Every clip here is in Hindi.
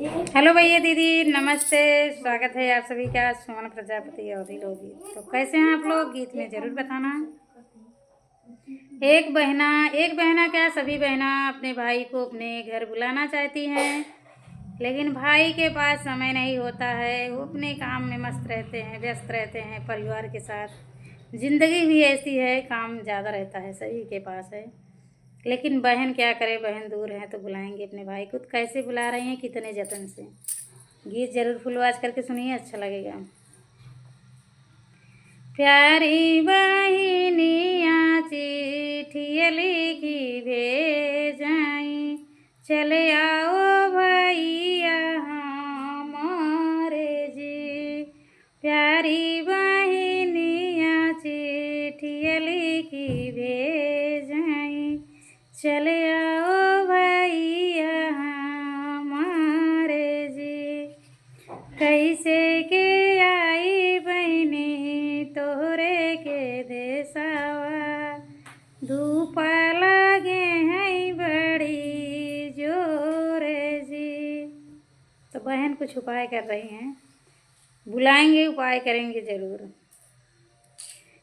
हेलो भैया दीदी, नमस्ते। स्वागत है आप सभी का सुमन प्रजापति अवधि लोकगीत। तो कैसे हैं आप लोग? गीत में ज़रूर बताना। एक बहना क्या, सभी बहना अपने भाई को अपने घर बुलाना चाहती हैं, लेकिन भाई के पास समय नहीं होता है। वो अपने काम में मस्त रहते हैं, व्यस्त रहते हैं परिवार के साथ। ज़िंदगी भी ऐसी है, काम ज़्यादा रहता है, सभी के पास है। लेकिन बहन क्या करे, बहन दूर है तो बुलाएंगे अपने भाई को। तो कैसे बुला रही हैं, कितने जतन से। गीत जरूर फुल आवाज करके सुनिए, अच्छा लगेगा। प्यारी बहिनिया चिट्ठी लिखी भेजाई, चले आओ भैया हमारे जी। प्यारी बहिनिया चिट्ठी लिखी भेजाई, चले आओ भैया हमारे जी। कैसे के आई बहनी तोहरे के देसावा, धूप लगे हैं बड़ी जोरे जी। तो बहन कुछ उपाय कर रही हैं, बुलाएंगे, उपाय करेंगे ज़रूर।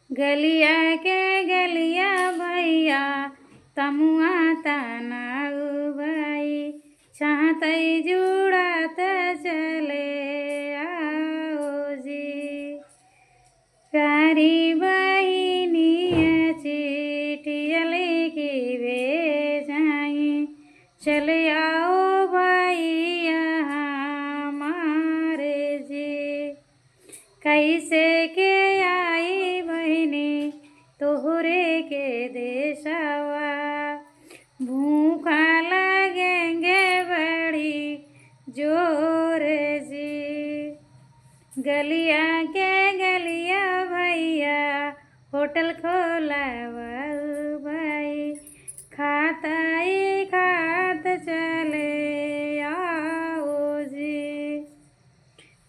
गलिया के गलिया भैया तमुआ तना भाई, चाहते जुड़ात चले आओ जी। प्यारी बहिनिया चिट्ठी लिखी भेजाई, चले आओ भैया हमारे जी। कैसे के आई बहनी तोहरे के देशवा, भूखा लगेंगे बड़ी जोर जी। गलिया के गलिया भैया होटल खोला भाई, खाता ही खात चले आओ जी।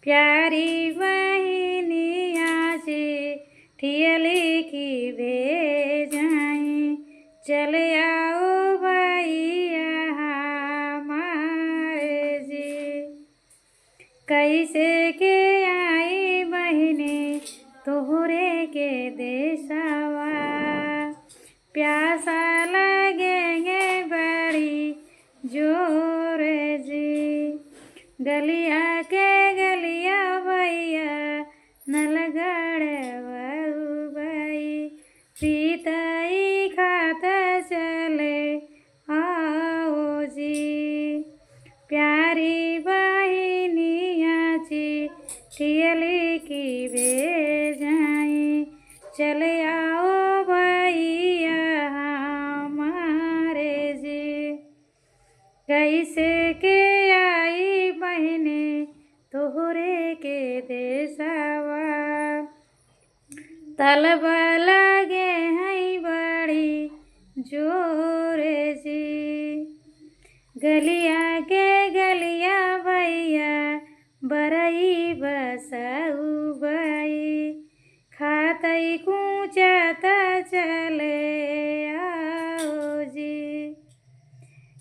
प्यारी बहिनिया चिट्ठी लिखी भेजाई, चले आओ भैया हमारे जी। कैसे के आई बहिनी तोहरे के देशवा, प्यासा लगेंगे बड़ी जोर जी। गलिया के गलिया भैया नलगढ़ भाई, पीताई खाता चले आओ जी। प्यारी बहिनिया चिट्ठी लिखी भेजाई, चले आओ भैया हमारे जी। कैसे के आई बहने तोहरे के देशवा, तलब लगे हैं बड़ी जोरे जी। गलिया के गलिया भैया बरई बसाऊ बाई, खातई कूचाता चले आओ जी।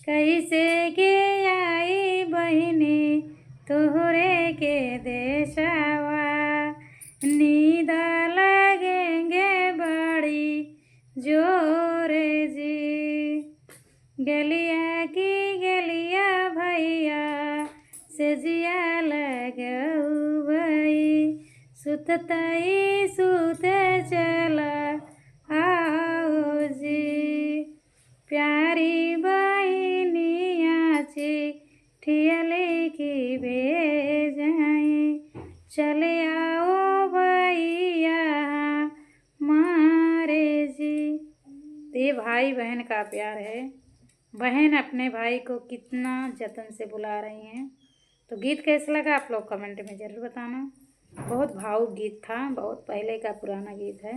कैसे के आई बहिनी तोहरे के देशवा, नींद लगेंगे बड़ी जोर जी। गलिया की गलिया भैया सजिया लगऊ भाई, सुतताई सुत चला आओ जी। प्यारी बहिनिया चिट्ठी लिखी भेजाई, चले आओ भैया हमारे जी। तो ये भाई बहन का प्यार है। बहन अपने भाई को कितना जतन से बुला रही हैं। तो गीत कैसा लगा आप लोग कमेंट में ज़रूर बताना। बहुत भावुक गीत था, बहुत पहले का पुराना गीत है।